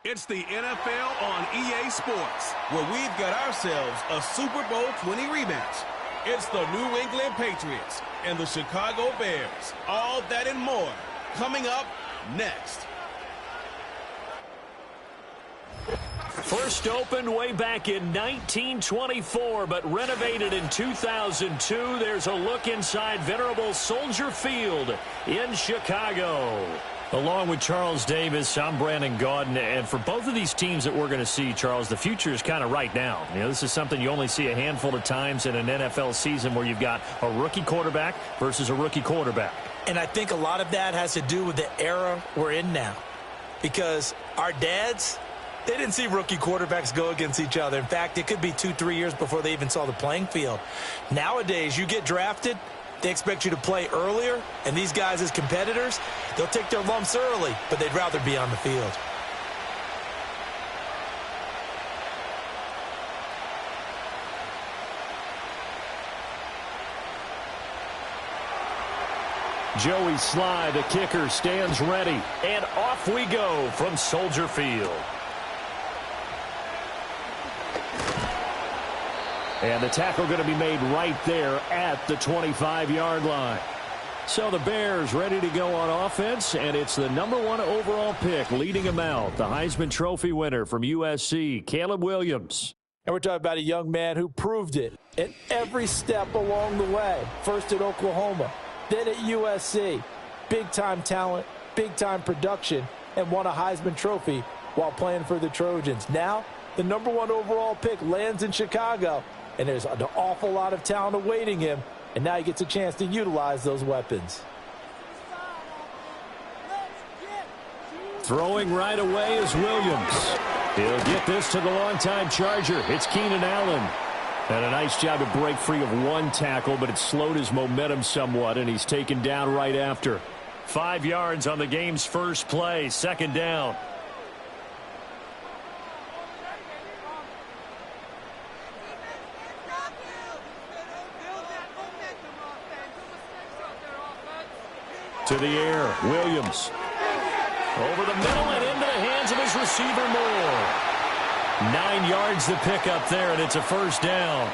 It's the NFL on EA Sports, where we've got ourselves a Super Bowl 20 rematch. It's the New England Patriots and the Chicago Bears. All that and more coming up next. First opened way back in 1924, but renovated in 2002. There's a look inside venerable Soldier Field in Chicago. Along with Charles Davis, I'm Brandon Gaudin, and for both of these teams that we're going to see, Charles, the future is kind of right now. You know, this is something you only see a handful of times in an NFL season where you've got a rookie quarterback versus a rookie quarterback. And I think a lot of that has to do with the era we're in now, because our dads, they didn't see rookie quarterbacks go against each other. In fact, it could be 2-3 years before they even saw the playing field. Nowadays, you get drafted, they expect you to play earlier, and these guys as competitors, they'll take their lumps early, but they'd rather be on the field. Joey Sly, the kicker, stands ready, and off we go from Soldier Field. And the tackle going to be made right there at the 25-yard line. So the Bears ready to go on offense, and it's the #1 overall pick leading them out, the Heisman Trophy winner from USC, Caleb Williams. And we're talking about a young man who proved it at every step along the way. First at Oklahoma, then at USC. Big-time talent, big-time production, and won a Heisman Trophy while playing for the Trojans. Now, the #1 overall pick lands in Chicago. And there's an awful lot of talent awaiting him. And now he gets a chance to utilize those weapons. Throwing right away is Williams. He'll get this to the longtime Charger. It's Keenan Allen. And a nice job to break free of one tackle, but it slowed his momentum somewhat, and he's taken down right after. 5 yards on the game's first play, second down. To the air, Williams. Over the middle and into the hands of his receiver, Moore. 9 yards to pick up there, and it's a first down.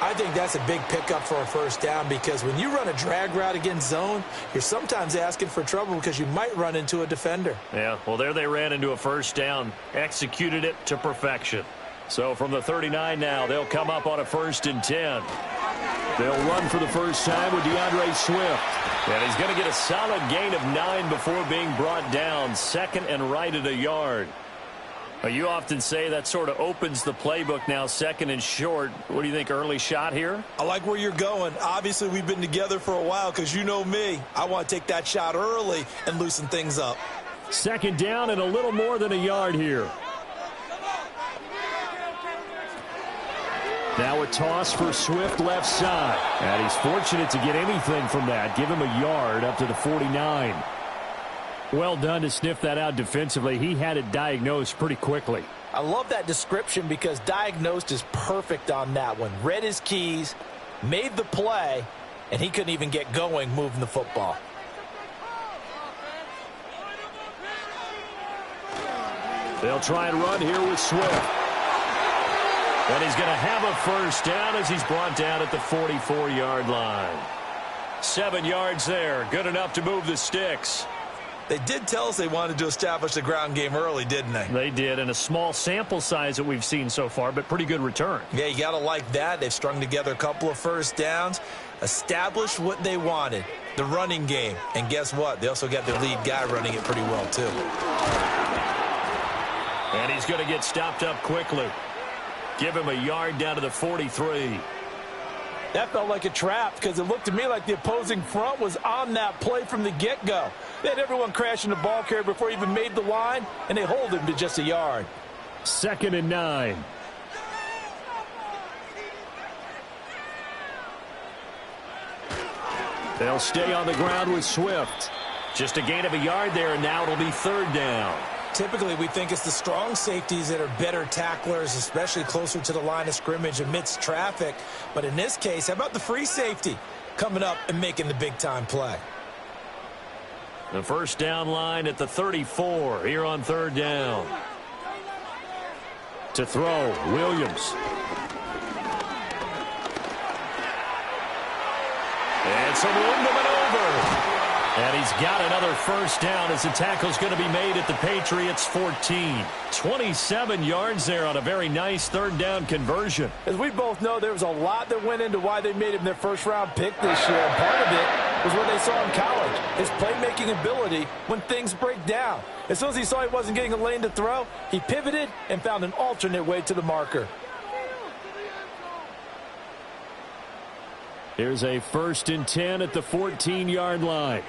I think that's a big pickup for a first down because when you run a drag route against zone, you're sometimes asking for trouble because you might run into a defender. Yeah, well, there they ran into a first down, executed it to perfection. So from the 39 now, they'll come up on a 1st and 10. They'll run for the first time with DeAndre Swift. And he's going to get a solid gain of 9 before being brought down. 2nd and right at a yard. You often say that sort of opens the playbook now, 2nd and short. What do you think, early shot here? I like where you're going. Obviously, we've been together for a while because you know me. I want to take that shot early and loosen things up. 2nd down and a little more than a yard here. Now a toss for Swift left side. And he's fortunate to get anything from that. Give him a yard up to the 49. Well done to sniff that out defensively. He had it diagnosed pretty quickly. I love that description because diagnosed is perfect on that one. Read his keys, made the play, and he couldn't even get going moving the football. They'll try and run here with Swift. And he's going to have a first down as he's brought down at the 44-yard line. 7 yards there. Good enough to move the sticks. They did tell us they wanted to establish the ground game early, didn't they? They did, and a small sample size that we've seen so far, but pretty good return. Yeah, you got to like that. They've strung together a couple of first downs, established what they wanted, the running game. And guess what? They also got their lead guy running it pretty well, too. And he's going to get stopped up quickly. Give him a yard down to the 43. That felt like a trap because it looked to me like the opposing front was on that play from the get-go. They had everyone crashing the ball carrier before he even made the line, and they hold him to just a yard. 2nd and 9. They'll stay on the ground with Swift. Just a gain of a yard there, and now it'll be 3rd down. Typically, we think it's the strong safeties that are better tacklers, especially closer to the line of scrimmage amidst traffic. But in this case, how about the free safety coming up and making the big-time play? The first down line at the 34 here on 3rd down. To throw, Williams. And some room to maneuver. And he's got another first down as the tackle's going to be made at the Patriots 14. 27 yards there on a very nice 3rd down conversion. As we both know, there was a lot that went into why they made him their first-round pick this year. And part of it was what they saw in college, his playmaking ability when things break down. As soon as he saw he wasn't getting a lane to throw, he pivoted and found an alternate way to the marker. Here's a 1st and 10 at the 14-yard line.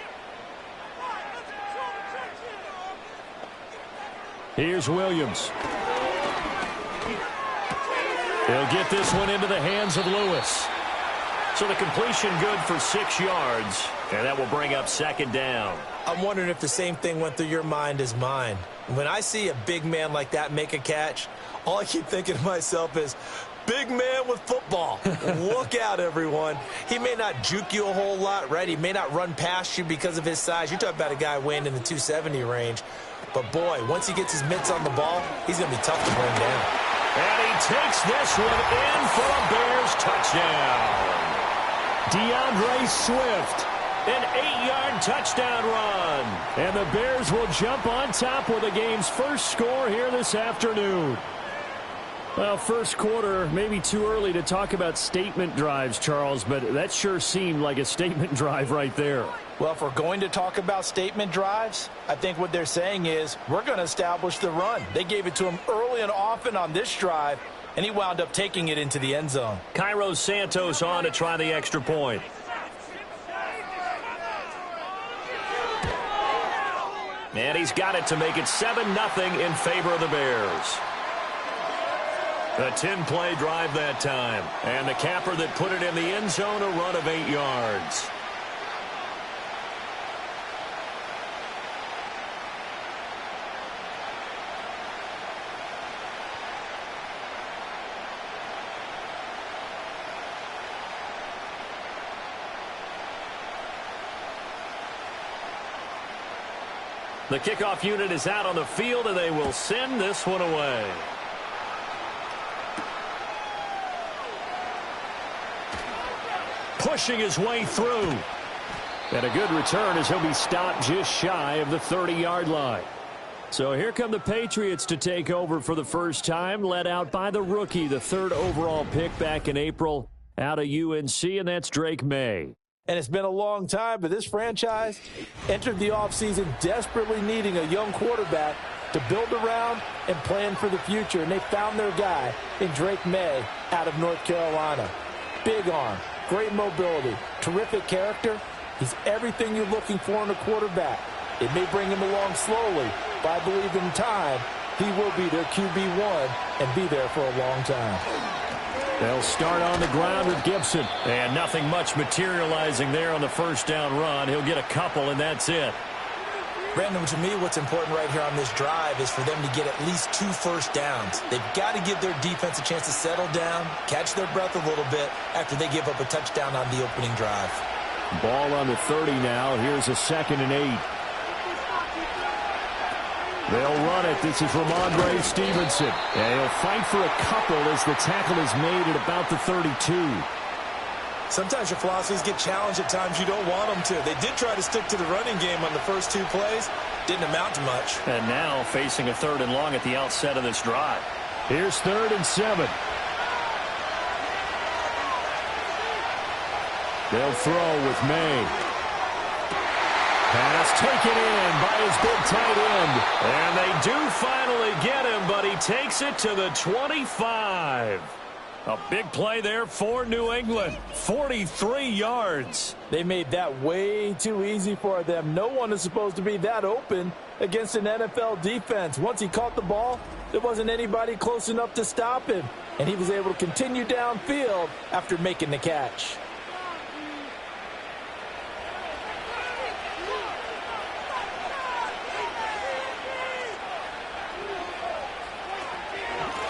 Here's Williams. He'll get this one into the hands of Lewis. So the completion good for 6 yards, and that will bring up 2nd down. I'm wondering if the same thing went through your mind as mine. When I see a big man like that make a catch, all I keep thinking to myself is, big man with football. Look out, everyone. He may not juke you a whole lot, right? He may not run past you because of his size. You're talking about a guy weighing in the 270 range. But, boy, once he gets his mitts on the ball, he's going to be tough to bring down. And he takes this one in for a Bears touchdown. DeAndre Swift, an 8-yard touchdown run. And the Bears will jump on top with the game's first score here this afternoon. Well, first quarter, maybe too early to talk about statement drives, Charles, but that sure seemed like a statement drive right there. Well, if we're going to talk about statement drives, I think what they're saying is we're going to establish the run. They gave it to him early and often on this drive, and he wound up taking it into the end zone. Cairo Santos on to try the extra point. And he's got it to make it 7-0 in favor of the Bears. A 10-play drive that time. And the capper that put it in the end zone, a run of 8 yards. The kickoff unit is out on the field, and they will send this one away. Pushing his way through. And a good return as he'll be stopped just shy of the 30-yard line. So here come the Patriots to take over for the first time, led out by the rookie, the 3rd overall pick back in April out of UNC, and that's Drake May. And it's been a long time, but this franchise entered the offseason desperately needing a young quarterback to build around and plan for the future. And they found their guy in Drake May out of North Carolina. Big arm, great mobility, terrific character. He's everything you're looking for in a quarterback. It may bring him along slowly, but I believe in time he will be their QB1 and be there for a long time. They'll start on the ground with Gibson. And nothing much materializing there on the first down run. He'll get a couple, and that's it. Brandon, to me, what's important right here on this drive is for them to get at least 2 first downs. They've got to give their defense a chance to settle down, catch their breath a little bit after they give up a touchdown on the opening drive. Ball on the 30 now. Here's a 2nd and 8. They'll run it. This is Ramondre Stevenson. And he'll fight for a couple as the tackle is made at about the 32. Sometimes your philosophies get challenged at times you don't want them to. They did try to stick to the running game on the first 2 plays. Didn't amount to much. And now facing a 3rd and long at the outset of this drive. Here's 3rd and 7. They'll throw with May. Pass taken in by his big tight end. And they do finally get him, but he takes it to the 25. A big play there for New England. 43 yards. They made that way too easy for them. No one is supposed to be that open against an NFL defense. Once he caught the ball, there wasn't anybody close enough to stop him. And he was able to continue downfield after making the catch.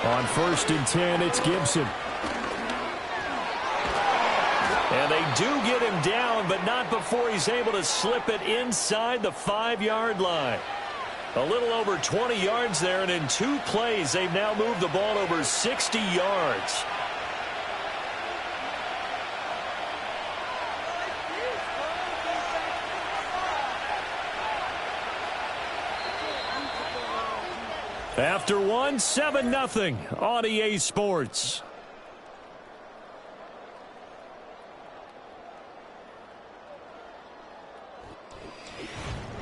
On 1st and 10, it's Gibson. And they do get him down, but not before he's able to slip it inside the 5-yard line. A little over 20 yards there, and in 2 plays, they've now moved the ball over 60 yards. After 1, 7-0 on EA Sports.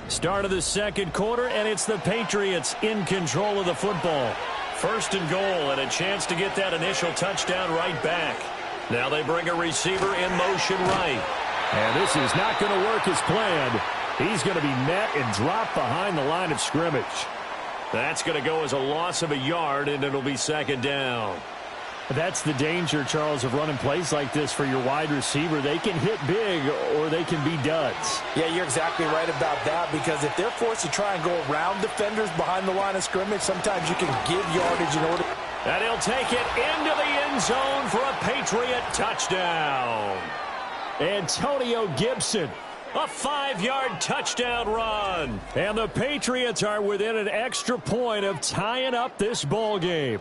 Start of the 2nd quarter, and it's the Patriots in control of the football. 1st and goal, and a chance to get that initial touchdown right back. Now they bring a receiver in motion right. And this is not going to work as planned. He's going to be met and dropped behind the line of scrimmage. That's going to go as a loss of a yard, and it'll be 2nd down. That's the danger, Charles, of running plays like this for your wide receiver. They can hit big or they can be duds. Yeah, you're exactly right about that, because if they're forced to try and go around defenders behind the line of scrimmage, sometimes you can give yardage in order. And he'll take it into the end zone for a Patriot touchdown. Antonio Gibson. A 5-yard touchdown run. And the Patriots are within an extra point of tying up this ball game.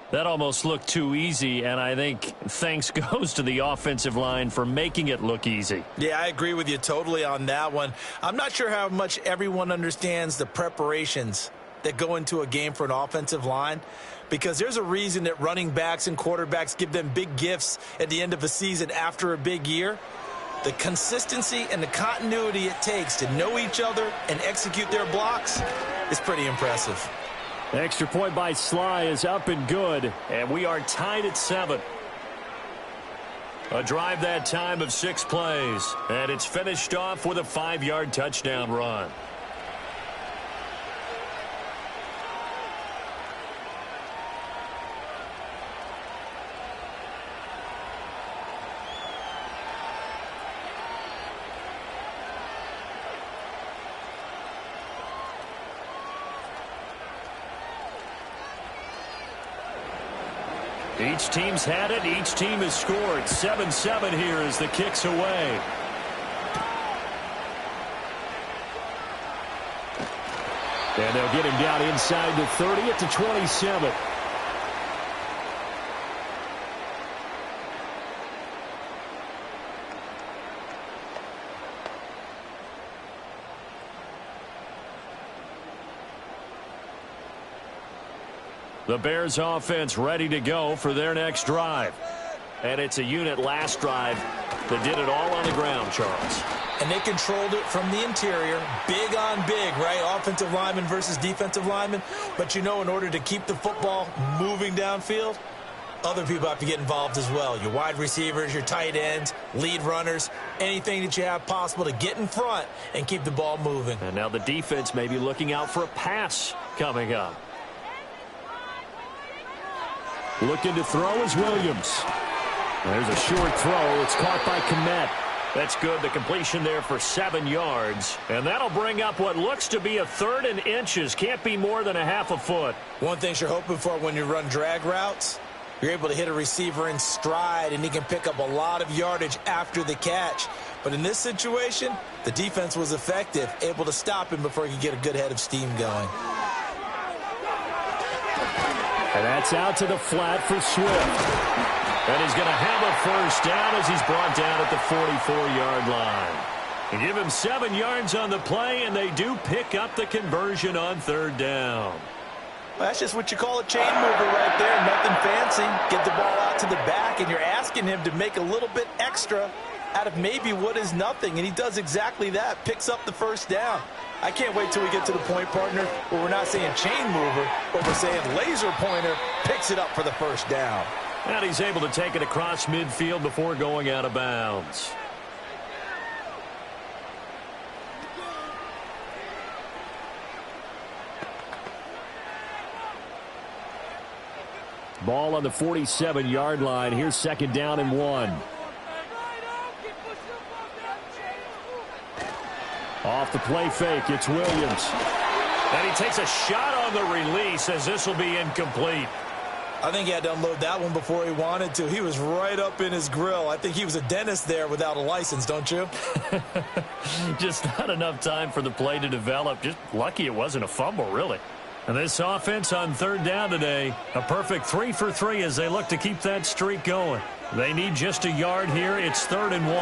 That almost looked too easy, and I think thanks goes to the offensive line for making it look easy. Yeah, I agree with you totally on that one. I'm not sure how much everyone understands the preparations that go into a game for an offensive line, because there's a reason that running backs and quarterbacks give them big gifts at the end of a season after a big year. The consistency and the continuity it takes to know each other and execute their blocks is pretty impressive. Extra point by Sly is up and good, and we are tied at 7. A drive that time of 6 plays, and it's finished off with a 5-yard touchdown run. Each team's had it. Each team has scored. 7-7 here as the kick's away. And they'll get him down inside the 30 at the 27. The Bears offense ready to go for their next drive. And it's a unit last drive that did it all on the ground, Charles. And they controlled it from the interior, big on big, right? Offensive lineman versus defensive lineman. But, you know, in order to keep the football moving downfield, other people have to get involved as well. Your wide receivers, your tight ends, lead runners, anything that you have possible to get in front and keep the ball moving. And now the defense may be looking out for a pass coming up. Looking to throw is Williams. There's a short throw. It's caught by Kmet. That's good. The completion there for 7 yards. And that'll bring up what looks to be a 3rd and inches. Can't be more than a half a foot. One thing you're hoping for when you run drag routes, you're able to hit a receiver in stride, and he can pick up a lot of yardage after the catch. But in this situation, the defense was effective, able to stop him before he could get a good head of steam going. And that's out to the flat for Swift. And he's going to have a first down as he's brought down at the 44-yard line. And give him 7 yards on the play, and they do pick up the conversion on 3rd down. Well, that's just what you call a chain mover right there. Nothing fancy. Get the ball out to the back, and you're asking him to make a little bit extra out of maybe what is nothing. And he does exactly that, picks up the first down. I can't wait till we get to the point, partner, where we're not saying chain mover, but we're saying laser pointer picks it up for the first down. And he's able to take it across midfield before going out of bounds. Ball on the 47-yard line. Here's 2nd down and 1. Off the play fake, it's Williams. And he takes a shot on the release as this will be incomplete. I think he had to unload that one before he wanted to. He was right up in his grill. I think he was a dentist there without a license, don't you? Just not enough time for the play to develop. Just lucky it wasn't a fumble, really. And this offense on 3rd down today, a perfect 3 for 3 as they look to keep that streak going. They need just a yard here. It's 3rd and 1.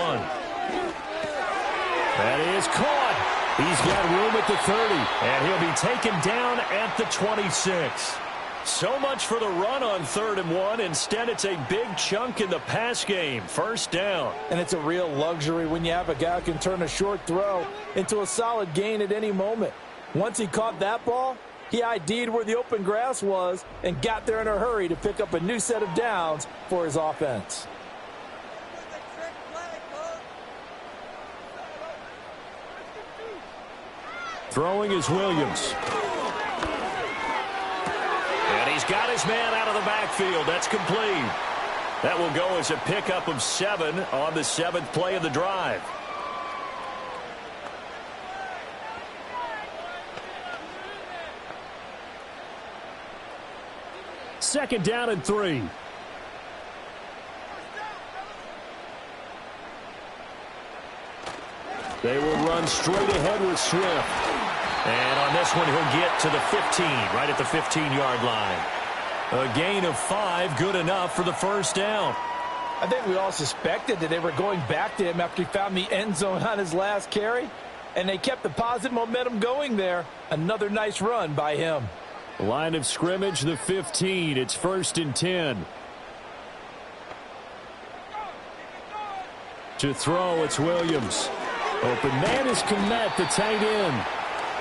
That is caught. He's got room at the 30, and he'll be taken down at the 26. So much for the run on 3rd and 1. Instead, it's a big chunk in the pass game. First down. And it's a real luxury when you have a guy who can turn a short throw into a solid gain at any moment. Once he caught that ball, he ID'd where the open grass was and got there in a hurry to pick up a new set of downs for his offense. Throwing is Williams. And he's got his man out of the backfield. That's complete. That will go as a pickup of 7 on the 7th play of the drive. Second down and 3. They will run straight ahead with Swift. And on this one, he'll get to the 15, right at the 15-yard line. A gain of 5, good enough for the first down. I think we all suspected that they were going back to him after he found the end zone on his last carry, and they kept the positive momentum going there. Another nice run by him. Line of scrimmage, the 15. It's 1st and 10. To throw, it's Williams. Open man is Kmet, the tight end.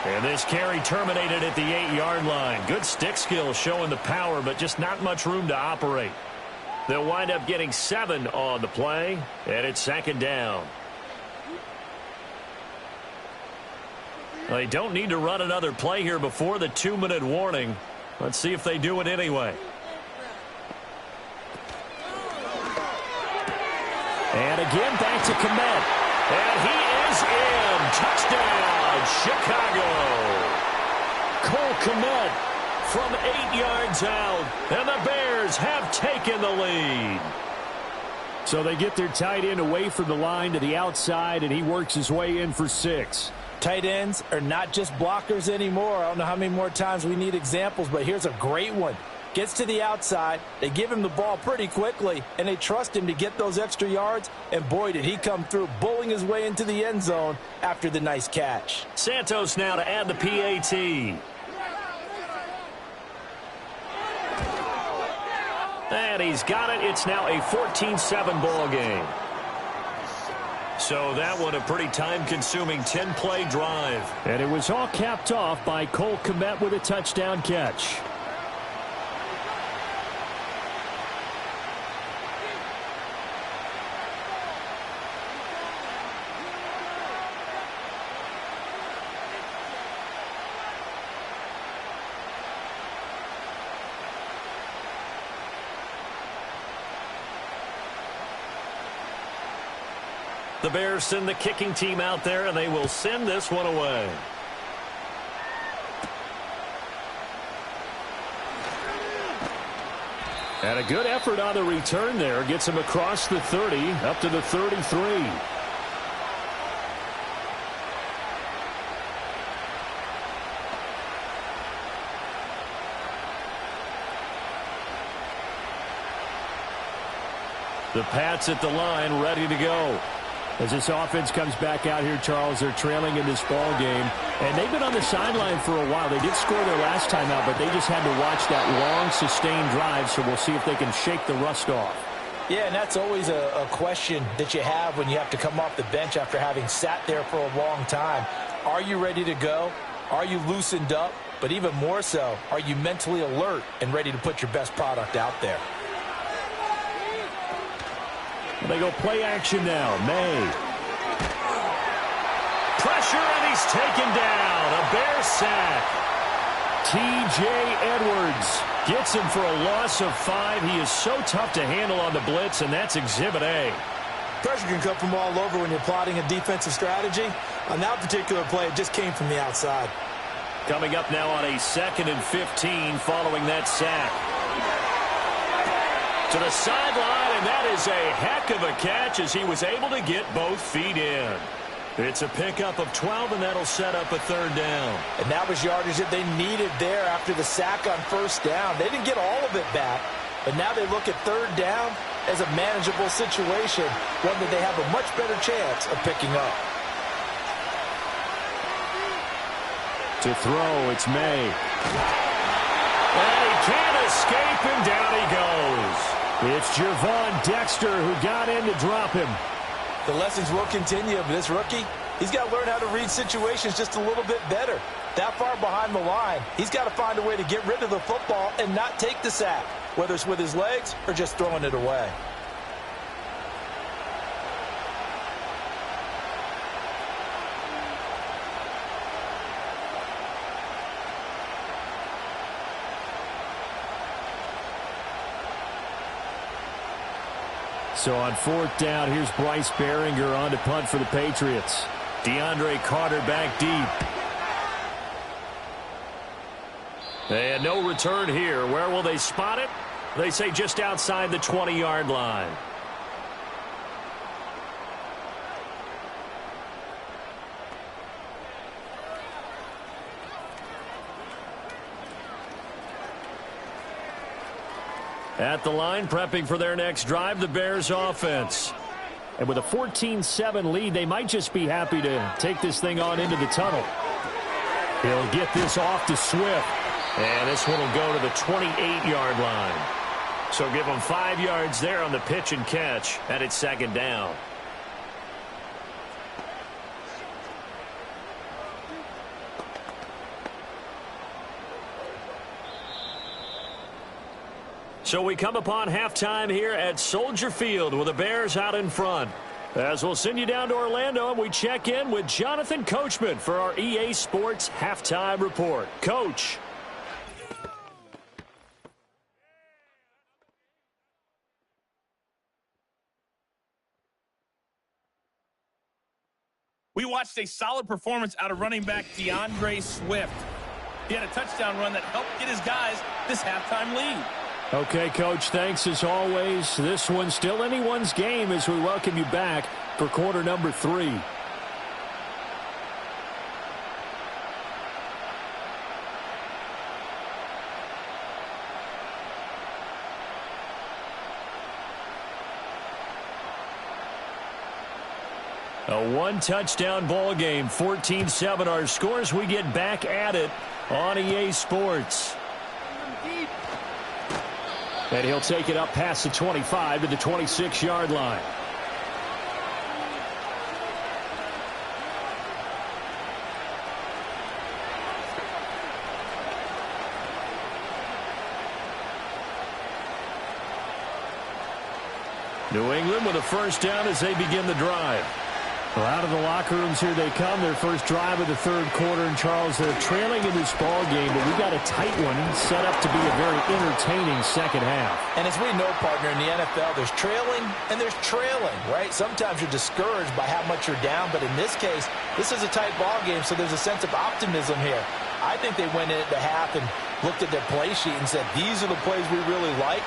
And this carry terminated at the 8-yard line. Good stick skill showing the power, but just not much room to operate. They'll wind up getting 7 on the play, and it's 2nd down. They don't need to run another play here before the 2-minute warning. Let's see if they do it anyway. And again, back to Kmet. And he is in. Touchdown, Chicago. Cole Kmet from 8 yards out. And the Bears have taken the lead. So they get their tight end away from the line to the outside, and he works his way in for 6. Tight ends are not just blockers anymore. I don't know how many more times we need examples, but here's a great one. Gets to the outside, they give him the ball pretty quickly, and they trust him to get those extra yards, and boy, did he come through, bullying his way into the end zone after the nice catch. Santos now to add the PAT. And he's got it. It's now a 14-7 ball game. So that one a pretty time-consuming 10-play drive. And it was all capped off by Cole Kmet with a touchdown catch. The Bears send the kicking team out there, and they will send this one away. And a good effort on the return there. Gets him across the 30, up to the 33. The Pats at the line, ready to go. As this offense comes back out here, Charles, they're trailing in this ball game. And they've been on the sideline for a while. They did score their last time out, but they just had to watch that long, sustained drive, so we'll see if they can shake the rust off. Yeah, and that's always a question that you have when you have to come off the bench after having sat there for a long time. Are you ready to go? Are you loosened up? But even more so, are you mentally alert and ready to put your best product out there? They go play action now. May. Pressure, and he's taken down. A Bear sack. T.J. Edwards gets him for a loss of 5. He is so tough to handle on the blitz, and that's Exhibit A. Pressure can come from all over when you're plotting a defensive strategy. On that particular play, it just came from the outside. Coming up now on a 2nd and 15 following that sack. To the sideline, and that is a heck of a catch as he was able to get both feet in. It's a pickup of 12, and that'll set up a 3rd down. And that was yardage that they needed there after the sack on 1st down. They didn't get all of it back, but now they look at 3rd down as a manageable situation, one that they have a much better chance of picking up. To throw, it's May. And he can't escape, and down he goes. It's Javon Dexter who got in to drop him. The lessons will continue, but this rookie, he's got to learn how to read situations just a little bit better. That far behind the line, he's got to find a way to get rid of the football and not take the sack, whether it's with his legs or just throwing it away. So on 4th down, here's Bryce Behringer on to punt for the Patriots. DeAndre Carter back deep. And no return here. Where will they spot it? They say just outside the 20-yard line. At the line, prepping for their next drive, the Bears offense. And with a 14-7 lead, they might just be happy to take this thing on into the tunnel. He'll get this off to Swift. And this one will go to the 28-yard line. So give them 5 yards there on the pitch and catch, and it's 2nd down. So we come upon halftime here at Soldier Field with the Bears out in front. As we'll send you down to Orlando, and we check in with Jonathan Coachman for our EA Sports Halftime Report. Coach. We watched a solid performance out of running back DeAndre Swift. He had a touchdown run that helped get his guys this halftime lead. Okay, Coach, thanks as always. This one's still anyone's game as we welcome you back for quarter number 3. A one-touchdown ball game, 14-7. Our scores, we get back at it on EA Sports. And he'll take it up past the 25 to the 26-yard line. New England with a first down as they begin the drive. Well, out of the locker rooms here they come. Their first drive of the third quarter. And, Charles, they're trailing in this ball game, but we got a tight one set up to be a very entertaining second half. And as we know, partner, in the NFL, there's trailing and there's trailing, right? Sometimes you're discouraged by how much you're down, but in this case, this is a tight ball game, so there's a sense of optimism here. I think they went in at the half and looked at their play sheet and said, these are the plays we really like.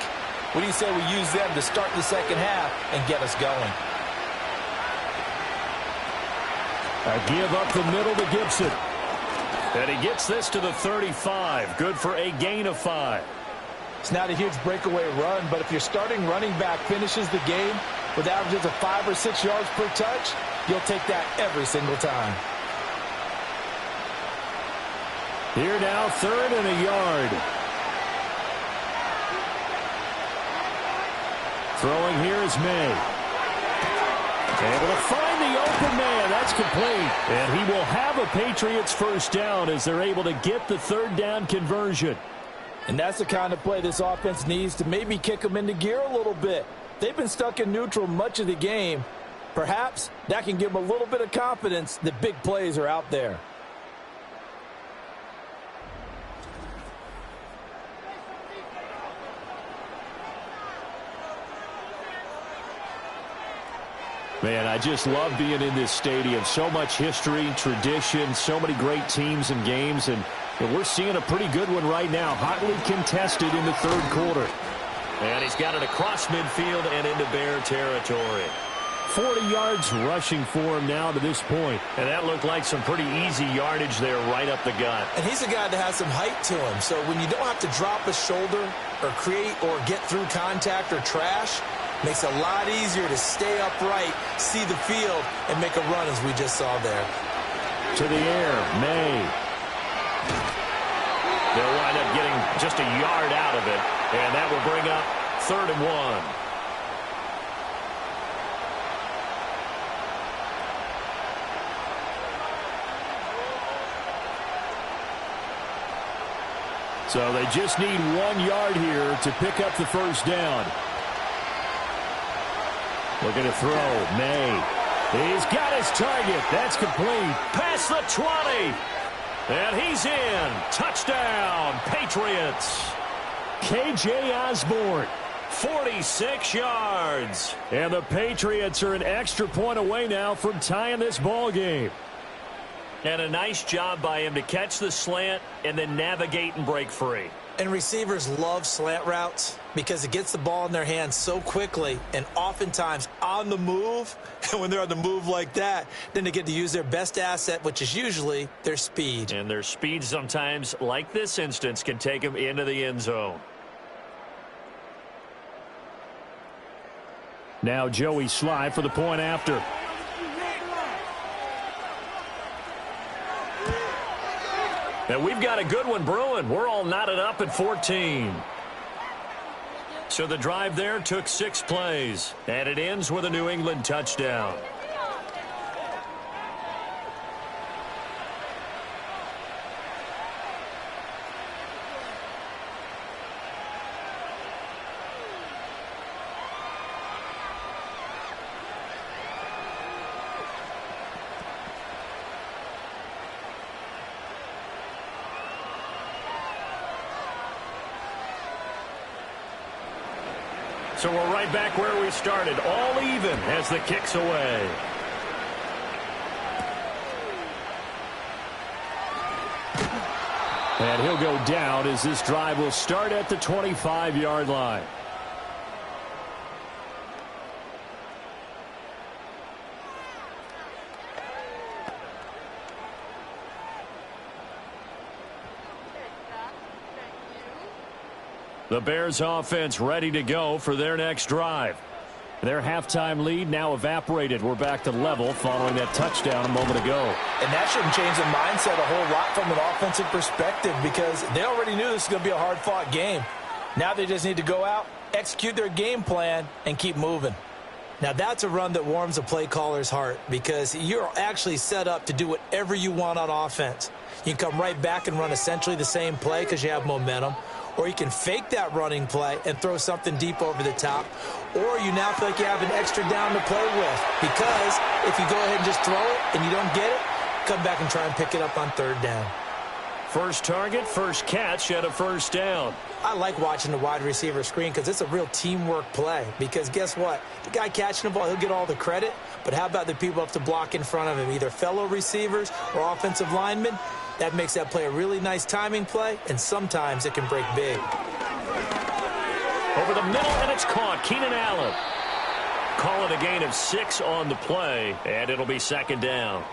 What do you say we use them to start the second half and get us going? A give up the middle to Gibson. And he gets this to the 35. Good for a gain of 5. It's not a huge breakaway run, but if your starting running back finishes the game with averages of 5 or 6 yards per touch, you'll take that every single time. Here now, 3rd and a yard. Throwing here is May. Able to find the open man. That's complete. And he will have a Patriots first down as they're able to get the 3rd down conversion. And that's the kind of play this offense needs to maybe kick them into gear a little bit. They've been stuck in neutral much of the game. Perhaps that can give them a little bit of confidence that big plays are out there. Man, I just love being in this stadium. So much history, tradition, so many great teams and games, and we're seeing a pretty good one right now. Hotly contested in the third quarter. And he's got it across midfield and into Bear territory. 40 yards rushing for him now to this point. And that looked like some pretty easy yardage there right up the gut. And he's a guy that has some height to him. So when you don't have to drop a shoulder or create or get through contact or trash, makes it a lot easier to stay upright, see the field, and make a run as we just saw there. To the air, May. They'll wind up getting just a yard out of it, and that will bring up 3rd and 1. So they just need 1 yard here to pick up the first down. Looking to throw, May. He's got his target. That's complete. Past the 20. And he's in. Touchdown, Patriots. K.J. Osborne, 46 yards. And the Patriots are an extra point away now from tying this ball game. And a nice job by him to catch the slant and then navigate and break free. And receivers love slant routes because it gets the ball in their hands so quickly and oftentimes on the move. And when they're on the move like that, then they get to use their best asset, which is usually their speed. And their speed sometimes, like this instance, can take them into the end zone. Now Joey Sly for the point after. And we've got a good one brewing. We're all knotted up at 14. So the drive there took 6 plays, and it ends with a New England touchdown. So we're right back where we started, all even as the kick's away. And he'll go down as this drive will start at the 25-yard line. The Bears offense ready to go for their next drive. Their halftime lead now evaporated. We're back to level following that touchdown a moment ago. And that shouldn't change the mindset a whole lot from an offensive perspective because they already knew this was going to be a hard-fought game. Now they just need to go out, execute their game plan, and keep moving. Now that's a run that warms a play caller's heart because you're actually set up to do whatever you want on offense. You can come right back and run essentially the same play because you have momentum, or you can fake that running play and throw something deep over the top, or you now feel like you have an extra down to play with because if you go ahead and just throw it and you don't get it, come back and try and pick it up on third down. First target, first catch, and a first down. I like watching the wide receiver screen because it's a real teamwork play because guess what? The guy catching the ball, he'll get all the credit, but how about the people up to block in front of him, either fellow receivers or offensive linemen? That makes that play a really nice timing play, and sometimes it can break big. Over the middle, and it's caught. Keenan Allen. Call it a gain of 6 on the play, and it'll be second down.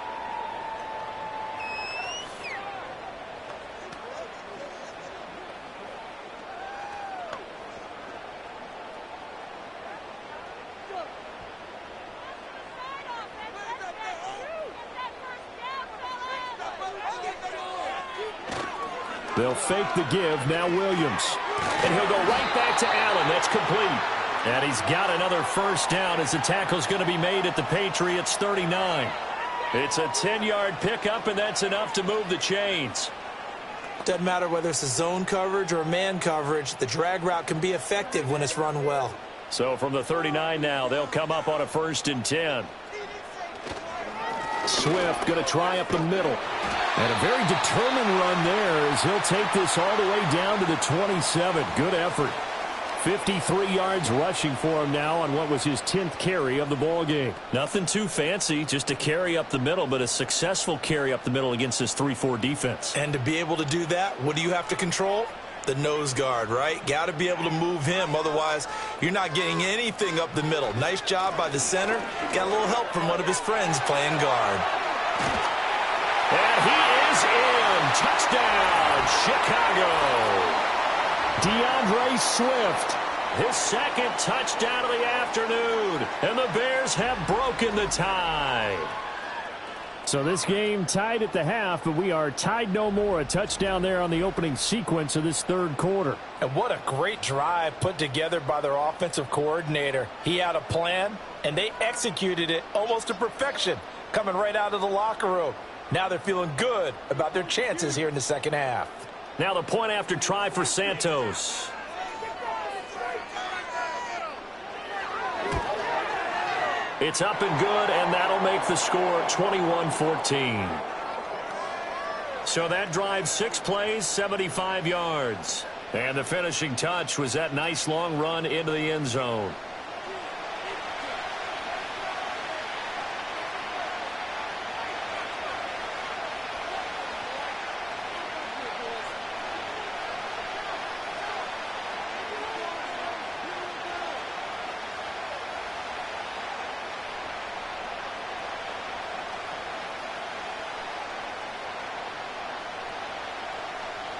They'll fake the give. Now Williams. And he'll go right back to Allen. That's complete. And he's got another first down as the tackle's going to be made at the Patriots 39. It's a 10-yard pickup, and that's enough to move the chains. Doesn't matter whether it's a zone coverage or man coverage, the drag route can be effective when it's run well. So from the 39 now, they'll come up on a 1st and 10. Swift going to try up the middle. And a very determined run there as he'll take this all the way down to the 27. Good effort. 53 yards rushing for him now on what was his 10th carry of the ball game. Nothing too fancy, just a carry up the middle, but a successful carry up the middle against this 3-4 defense. And to be able to do that, what do you have to control? The nose guard, right? Got to be able to move him. Otherwise, you're not getting anything up the middle. Nice job by the center. Got a little help from one of his friends playing guard. And he is in. Touchdown, Chicago. DeAndre Swift. His second touchdown of the afternoon. And the Bears have broken the tie. So this game tied at the half, but we are tied no more. A touchdown there on the opening sequence of this third quarter. And what a great drive put together by their offensive coordinator. He had a plan, and they executed it almost to perfection, coming right out of the locker room. Now they're feeling good about their chances here in the second half. Now the point after try for Santos. It's up and good, and that'll make the score 21-14. So that drive, 6 plays, 75 yards. And the finishing touch was that nice long run into the end zone.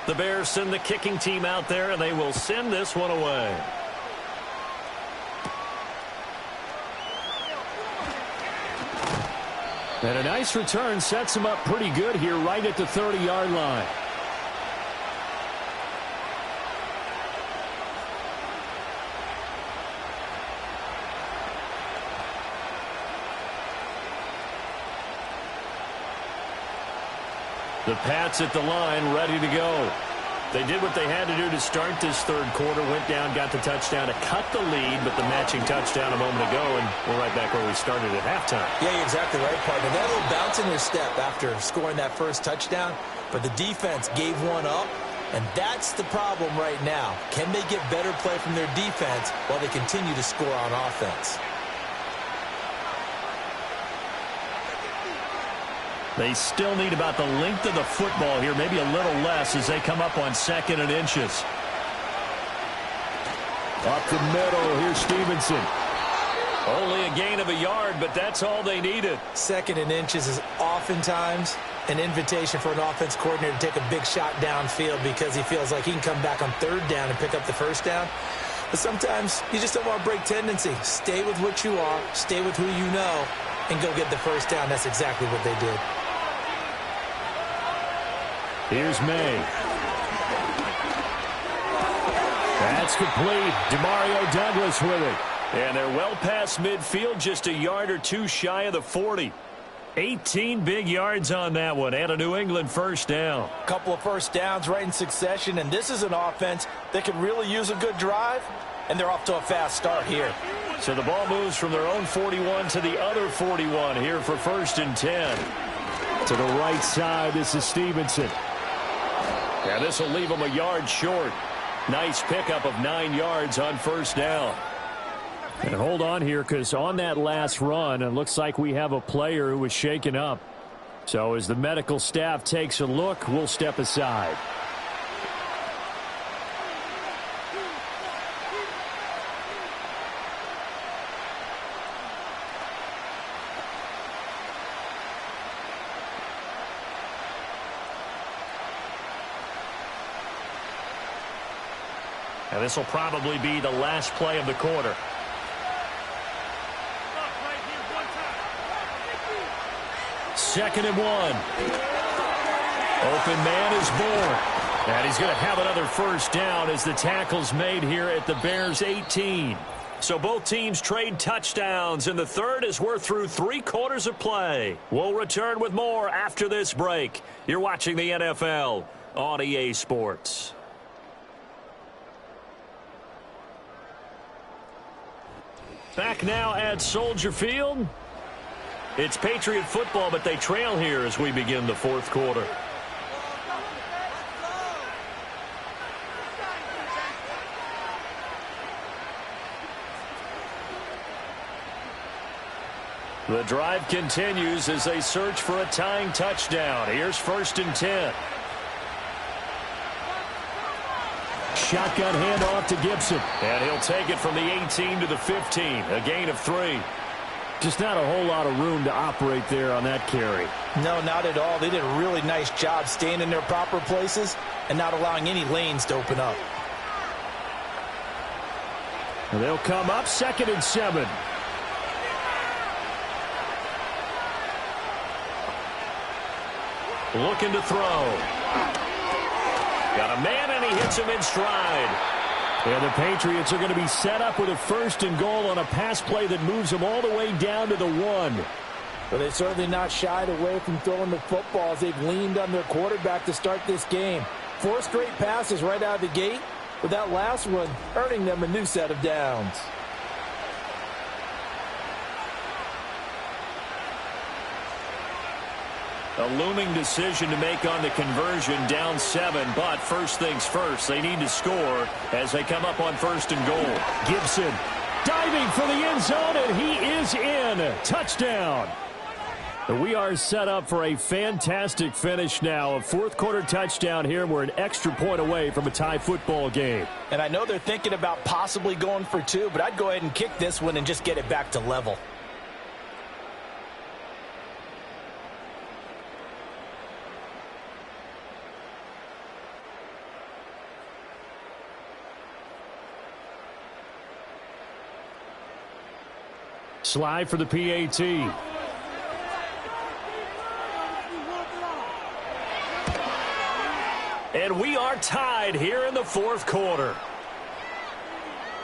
The Bears send the kicking team out there, and they will send this one away. And a nice return sets him up pretty good here right at the 30-yard line. The Pats at the line, ready to go. They did what they had to do to start this third quarter, went down, got the touchdown to cut the lead, but the matching touchdown a moment ago, and we're right back where we started at halftime. Yeah, you're exactly right, partner. They had a little bounce in their step after scoring that first touchdown, but the defense gave one up, and that's the problem right now. Can they get better play from their defense while they continue to score on offense? They still need about the length of the football here, maybe a little less as they come up on 2nd and inches. Up the middle, here's Stevenson. Only a gain of a yard, but that's all they needed. 2nd and inches is oftentimes an invitation for an offense coordinator to take a big shot downfield because he feels like he can come back on 3rd down and pick up the first down. But sometimes you just don't want to break tendency. Stay with what you are, stay with who you know, and go get the first down. That's exactly what they did. Here's May. That's complete. Demario Douglas with it. And they're well past midfield, just a yard or two shy of the 40. 18 big yards on that one, and a New England first down. A couple of first downs right in succession, and this is an offense that could really use a good drive, and they're off to a fast start here. So the ball moves from their own 41 to the other 41 here for 1st and 10. To the right side, this is Stevenson. Yeah, this will leave them a yard short. Nice pickup of 9 yards on first down. And hold on here, because on that last run, it looks like we have a player who was shaken up. So as the medical staff takes a look, we'll step aside. And this will probably be the last play of the quarter. Second and 1. Open man is born. And he's going to have another first down as the tackle's made here at the Bears' 18. So both teams trade touchdowns, and the third as we're through 3 quarters of play. We'll return with more after this break. You're watching the NFL on EA Sports. Back now at Soldier Field. It's Patriot football, but they trail here as we begin the 4th quarter. The drive continues as they search for a tying touchdown. Here's 1st and 10. Shotgun handoff to Gibson. And he'll take it from the 18 to the 15. A gain of 3. Just not a whole lot of room to operate there on that carry. No, not at all. They did a really nice job staying in their proper places and not allowing any lanes to open up. And they'll come up 2nd and 7. Looking to throw. Got a man, and he hits him in stride. And the Patriots are going to be set up with a 1st and goal on a pass play that moves them all the way down to the 1. But they're certainly not shied away from throwing the footballs. They've leaned on their quarterback to start this game. 4 straight passes right out of the gate, with that last one earning them a new set of downs. A looming decision to make on the conversion, down 7, but first things first, they need to score as they come up on 1st and goal. Gibson diving for the end zone, and he is in. Touchdown. We are set up for a fantastic finish now. A 4th quarter touchdown here. We're an extra point away from a tie football game. And I know they're thinking about possibly going for 2, but I'd go ahead and kick this one and just get it back to level. Slide for the PAT. And we are tied here in the 4th quarter.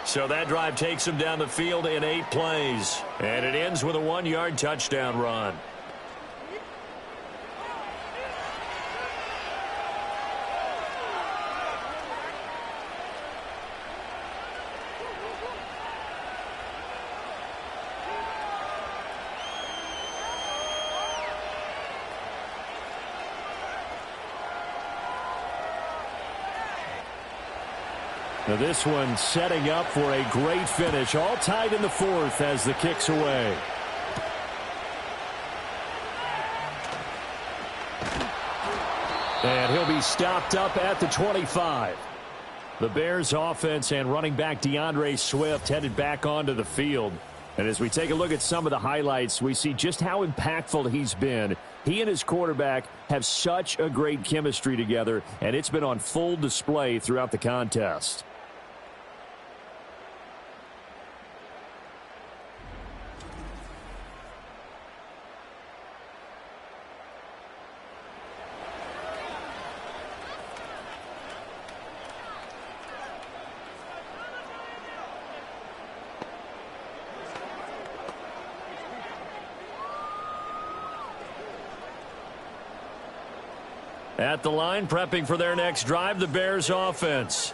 So that drive takes them down the field in 8 plays. And it ends with a 1-yard touchdown run. Now this one setting up for a great finish. All tied in the 4th as the kick's away. And he'll be stopped up at the 25. The Bears offense and running back DeAndre Swift headed back onto the field. And as we take a look at some of the highlights, we see just how impactful he's been. He and his quarterback have such a great chemistry together, and it's been on full display throughout the contest. At the line, prepping for their next drive, the Bears offense.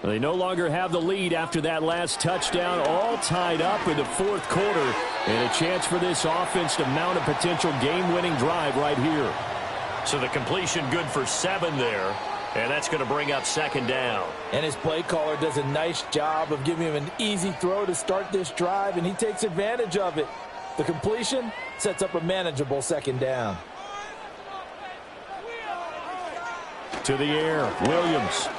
They no longer have the lead after that last touchdown, all tied up in the fourth quarter, and a chance for this offense to mount a potential game-winning drive right here. So the completion good for 7 there, and that's going to bring up second down. And his play caller does a nice job of giving him an easy throw to start this drive, and he takes advantage of it. The completion sets up a manageable second down. To the air, Williams.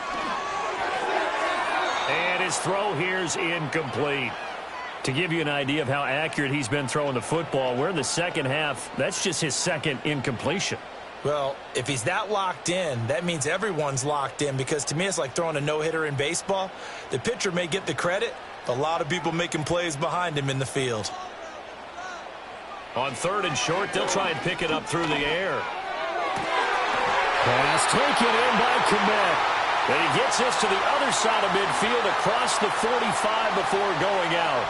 And his throw here's incomplete. To give you an idea of how accurate he's been throwing the football, we're in the second half. That's just his second incompletion. Well, if he's that locked in, that means everyone's locked in, because to me it's like throwing a no-hitter in baseball. The pitcher may get the credit, but a lot of people making plays behind him in the field. On 3rd and short, they'll try and pick it up through the air. Pass taken in by Kmet. And he gets this to the other side of midfield across the 45 before going out.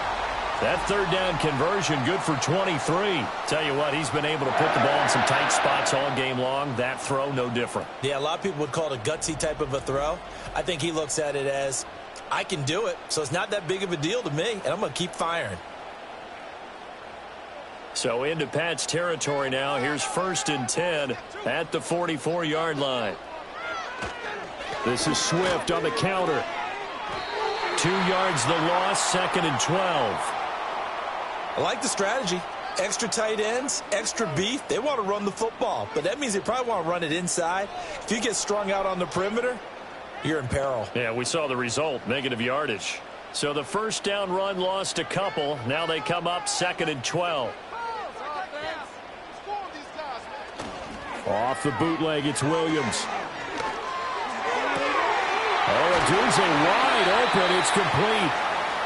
That 3rd down conversion good for 23. Tell you what, he's been able to put the ball in some tight spots all game long. That throw, no different. Yeah, a lot of people would call it a gutsy type of a throw. I think he looks at it as, I can do it, so it's not that big of a deal to me, and I'm going to keep firing. So into Pat's territory now. Here's 1st and 10 at the 44-yard line. This is Swift on the counter. 2 yards the loss, 2nd and 12. I like the strategy. Extra tight ends, extra beef. They want to run the football, but that means they probably want to run it inside. If you get strung out on the perimeter, you're in peril. Yeah, we saw the result, negative yardage. So the 1st down run lost a couple. Now they come up 2nd and 12. Off the bootleg, it's Williams. Olajuwon wide open. It's complete.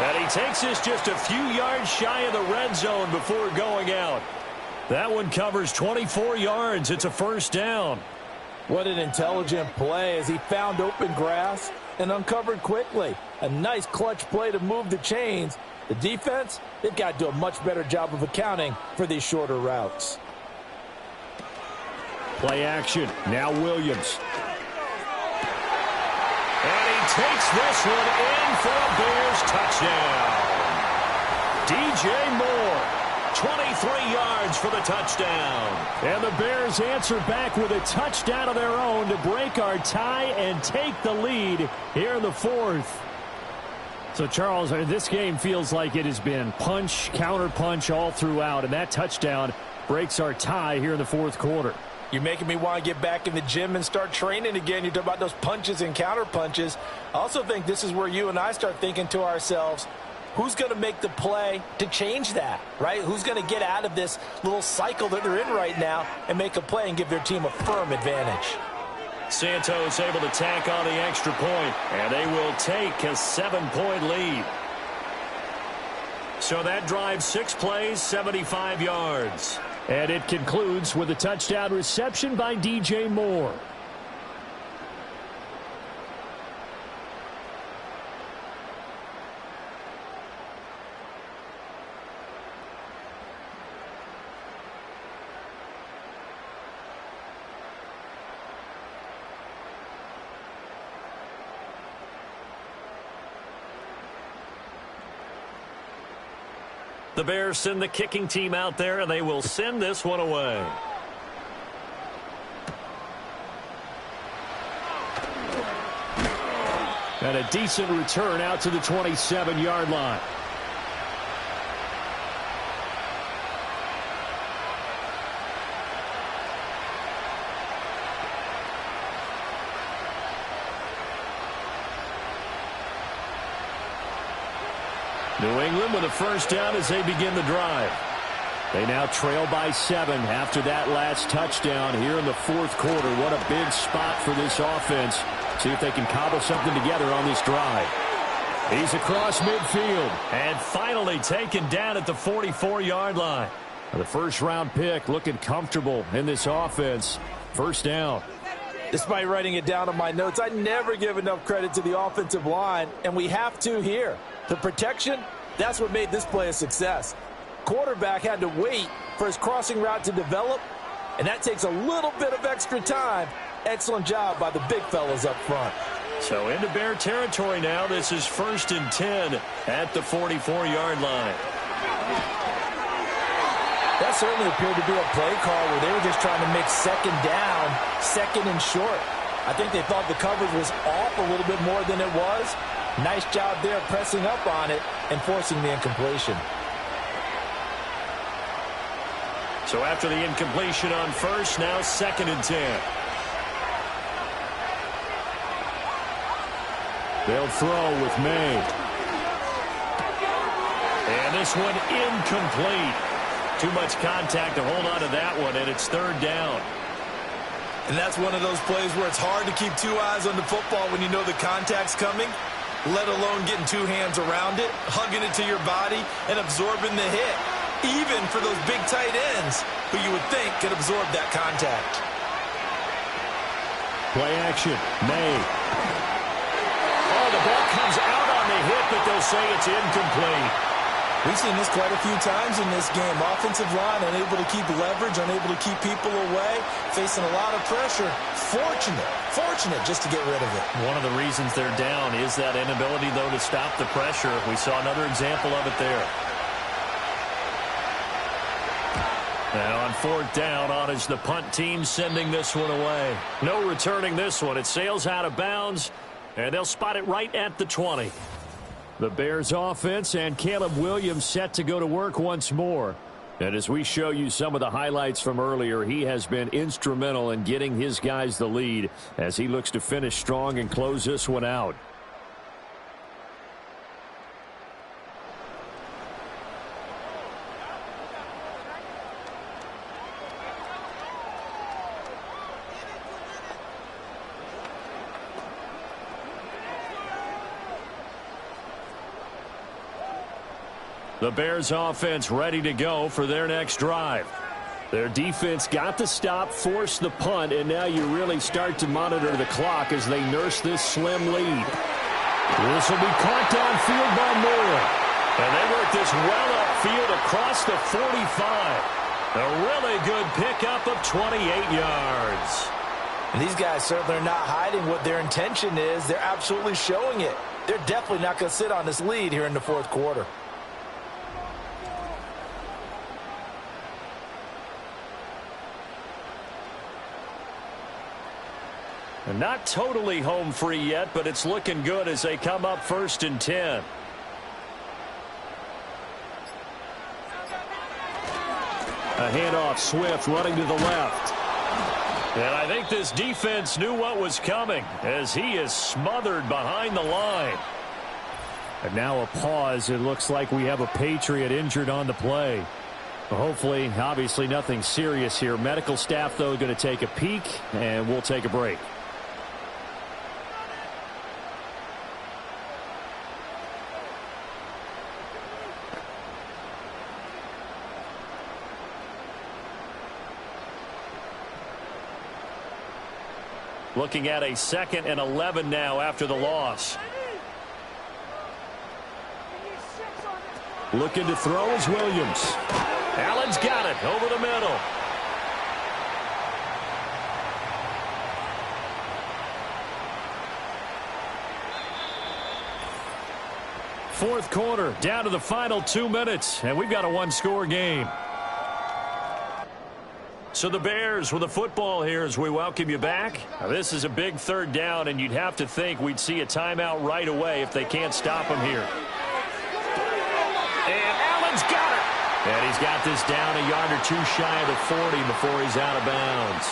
And he takes this just a few yards shy of the red zone before going out. That one covers 24 yards. It's a 1st down. What an intelligent play as he found open grass and uncovered quickly. A nice clutch play to move the chains. The defense, they've got to do a much better job of accounting for these shorter routes. Play action. Now Williams. And he takes this one in for a Bears touchdown. DJ Moore, 23 yards for the touchdown. And the Bears answer back with a touchdown of their own to break our tie and take the lead here in the 4th. So, Charles, this game feels like it has been punch, counter-punch all throughout, and that touchdown breaks our tie here in the 4th quarter. You're making me want to get back in the gym and start training again. You talk about those punches and counter punches. I also think this is where you and I start thinking to ourselves, who's going to make the play to change that, right? Who's going to get out of this little cycle that they're in right now and make a play and give their team a firm advantage? Santos able to tack on the extra point, and they will take a 7-point lead. So that drives 6 plays, 75 yards. And it concludes with a touchdown reception by DJ Moore. The Bears send the kicking team out there, and they will send this one away. And a decent return out to the 27-yard line. New England with a 1st down as they begin the drive. They now trail by 7 after that last touchdown here in the 4th quarter. What a big spot for this offense. See if they can cobble something together on this drive. He's across midfield. And finally taken down at the 44-yard line. The 1st-round pick looking comfortable in this offense. 1st down. Despite writing it down on my notes, I never give enough credit to the offensive line, and we have to here. The protection, that's what made this play a success. Quarterback had to wait for his crossing route to develop, and that takes a little bit of extra time, Excellent job by the big fellas up front. So into Bear territory now. This is 1st and 10 at the 44-yard line. That certainly appeared to be a play call where they were just trying to make second down, second and short. I think they thought the coverage was off a little bit more than it was. Nice job there pressing up on it and forcing the incompletion. So after the incompletion on first, now 2nd and 10. They'll throw with May. And this one incomplete. Too much contact to hold on to that one, and it's 3rd down. And that's one of those plays where it's hard to keep 2 eyes on the football when you know the contact's coming, let alone getting 2 hands around it, hugging it to your body, and absorbing the hit, even for those big tight ends who you would think could absorb that contact. Play action. May. Oh, the ball comes out on the hit, but they'll say it's incomplete. We've seen this quite a few times in this game. Offensive line unable to keep leverage, unable to keep people away, facing a lot of pressure. Fortunate just to get rid of it. One of the reasons they're down is that inability, though, to stop the pressure. We saw another example of it there. Now on 4th down, on is the punt team sending this one away. No returning this one. It sails out of bounds, and they'll spot it right at the 20. The Bears offense and Caleb Williams set to go to work once more. And as we show you some of the highlights from earlier, he has been instrumental in getting his guys the lead as he looks to finish strong and close this one out. The Bears offense ready to go for their next drive. Their defense got the stop, forced the punt, and now you really start to monitor the clock as they nurse this slim lead. This will be caught downfield by Moore. And they work this well upfield across the 45. A really good pickup of 28 yards. And these guys certainly are not hiding what their intention is. They're absolutely showing it. They're definitely not going to sit on this lead here in the 4th quarter. And not totally home free yet, but it's looking good as they come up 1st and 10. A handoff, Swift running to the left. And I think this defense knew what was coming as he is smothered behind the line. And now a pause. It looks like we have a Patriot injured on the play. Hopefully, obviously nothing serious here. Medical staff, though, going to take a peek, and we'll take a break. Looking at a 2nd and 11 now after the loss. Looking to throw is Williams. Allen's got it over the middle. Fourth quarter, down to the final 2 minutes, and we've got a one-score game. So the Bears with the football here as we welcome you back. Now, this is a big 3rd down, and you'd have to think we'd see a timeout right away if they can't stop him here. And Allen's got it. And he's got this down a yard or 2 shy of the 40 before he's out of bounds.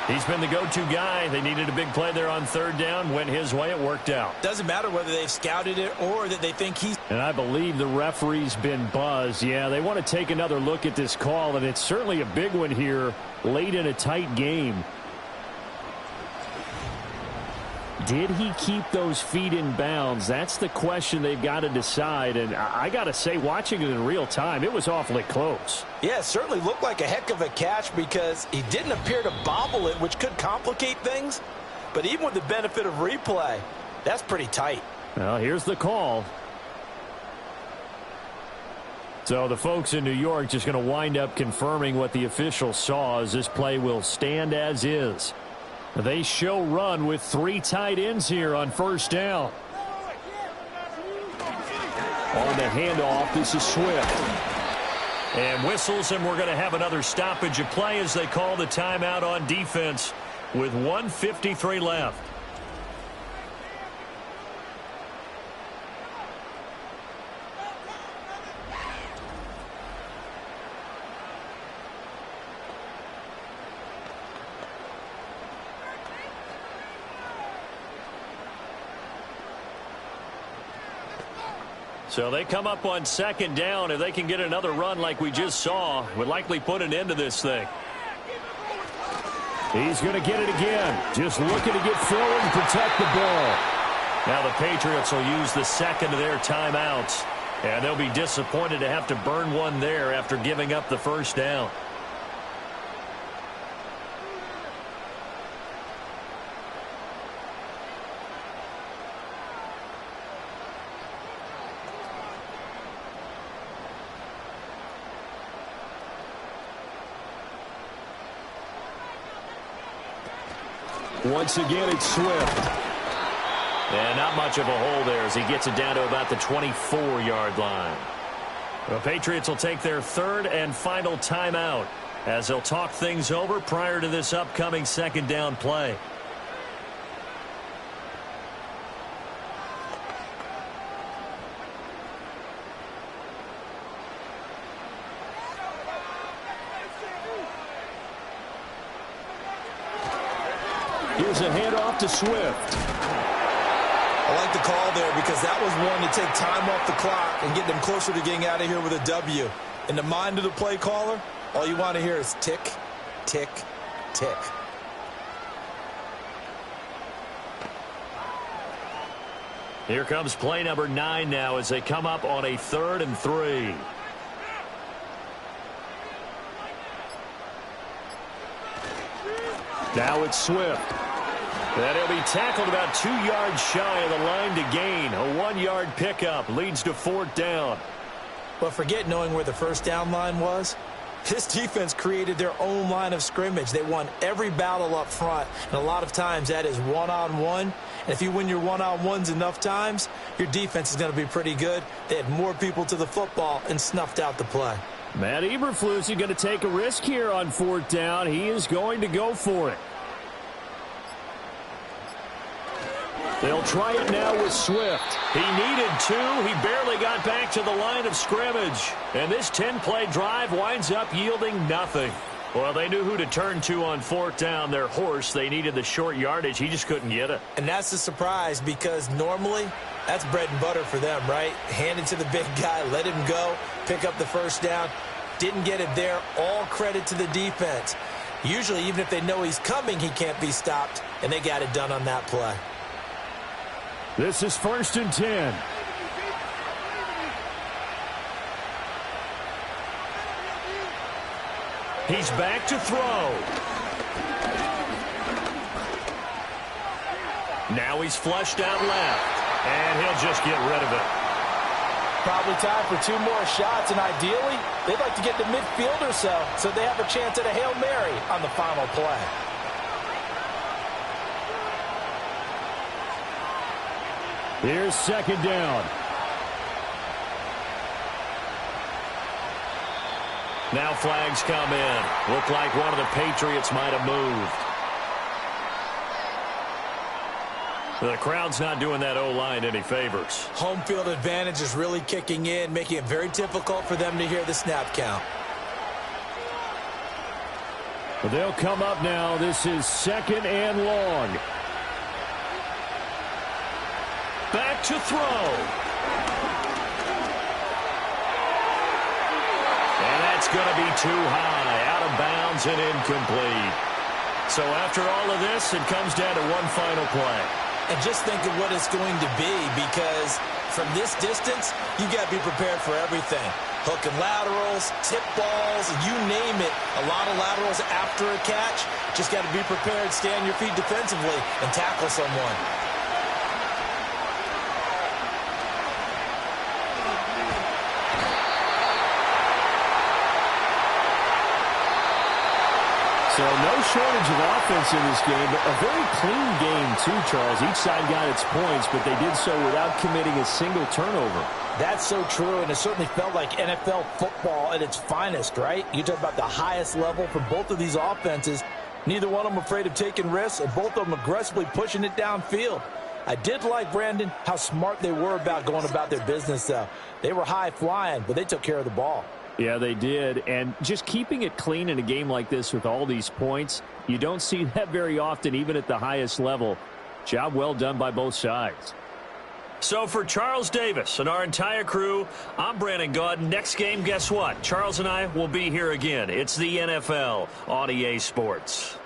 He's been the go-to guy. They needed a big play there on 3rd down. Went his way. It worked out. Doesn't matter whether they've scouted it or that they think he's... And I believe the referee's been buzzed. Yeah, they want to take another look at this call, and it's certainly a big one here late in a tight game. Did he keep those feet in bounds? That's the question they've got to decide. And I got to say, watching it in real time, it was awfully close. Yeah, it certainly looked like a heck of a catch because he didn't appear to bobble it, which could complicate things. But even with the benefit of replay, that's pretty tight. Well, here's the call. So the folks in New York just going to wind up confirming what the official saw as this play will stand as is. They show run with 3 tight ends here on first down. On the handoff, this is Swift. And whistles, and we're going to have another stoppage of play as they call the timeout on defense with 1:53 left. So they come up on second down. If they can get another run like we just saw, would likely put an end to this thing. He's going to get it again. Just looking to get forward and protect the ball. Now the Patriots will use the second of their timeouts. And they'll be disappointed to have to burn one there after giving up the first down. Once again, it's Swift. And not much of a hole there as he gets it down to about the 24-yard line. The Patriots will take their third and final timeout as they'll talk things over prior to this upcoming second down play. Here's a handoff to Swift. I like the call there because that was one to take time off the clock and get them closer to getting out of here with a W. In the mind of the play caller, all you want to hear is tick, tick, tick. Here comes play number 9 now as they come up on a 3rd and 3. Now it's Swift. And he'll be tackled about 2 yards shy of the line to gain. A 1-yard pickup leads to 4th down. But forget knowing where the first down line was. This defense created their own line of scrimmage. They won every battle up front, and a lot of times that is one-on-one. And if you win your one-on-ones enough times, your defense is going to be pretty good. They had more people to the football and snuffed out the play. Matt Eberflus is going to take a risk here on 4th down. He is going to go for it. They'll try it now with Swift. He needed 2. He barely got back to the line of scrimmage. And this 10-play drive winds up yielding nothing. Well, they knew who to turn to on 4th down. Their horse, they needed the short yardage. He just couldn't get it. And that's a surprise because normally that's bread and butter for them, right? Hand it to the big guy, let him go, pick up the first down. Didn't get it there. All credit to the defense. Usually, even if they know he's coming, he can't be stopped. And they got it done on that play. This is 1st and 10. He's back to throw. Now he's flushed out left. And he'll just get rid of it. Probably time for 2 more shots, and ideally, they'd like to get to midfield or so they have a chance at a Hail Mary on the final play. Here's 2nd down. Now flags come in. Look like one of the Patriots might have moved. The crowd's not doing that O-line any favors. Home field advantage is really kicking in, making it very difficult for them to hear the snap count. But they'll come up now. This is 2nd and long. Back to throw. And that's going to be too high, out of bounds and incomplete. So after all of this, it comes down to one final play. And just think of what it's going to be, because from this distance, you got to be prepared for everything. Hook and laterals, tip balls, you name it. A lot of laterals after a catch. Just got to be prepared, stay on your feet defensively, and tackle someone. So no shortage of offense in this game, but a very clean game too, Charles. Each side got its points, but they did so without committing a single turnover. That's so true, and it certainly felt like NFL football at its finest, right? You talk about the highest level for both of these offenses. Neither one of them afraid of taking risks, and both of them aggressively pushing it downfield. I did like, Brandon, how smart they were about going about their business, though. They were high-flying, but they took care of the ball. Yeah, they did. And just keeping it clean in a game like this with all these points, you don't see that very often, even at the highest level. Job well done by both sides. So for Charles Davis and our entire crew, I'm Brandon Gaudin. Next game, guess what? Charles and I will be here again. It's the NFL on EA Sports.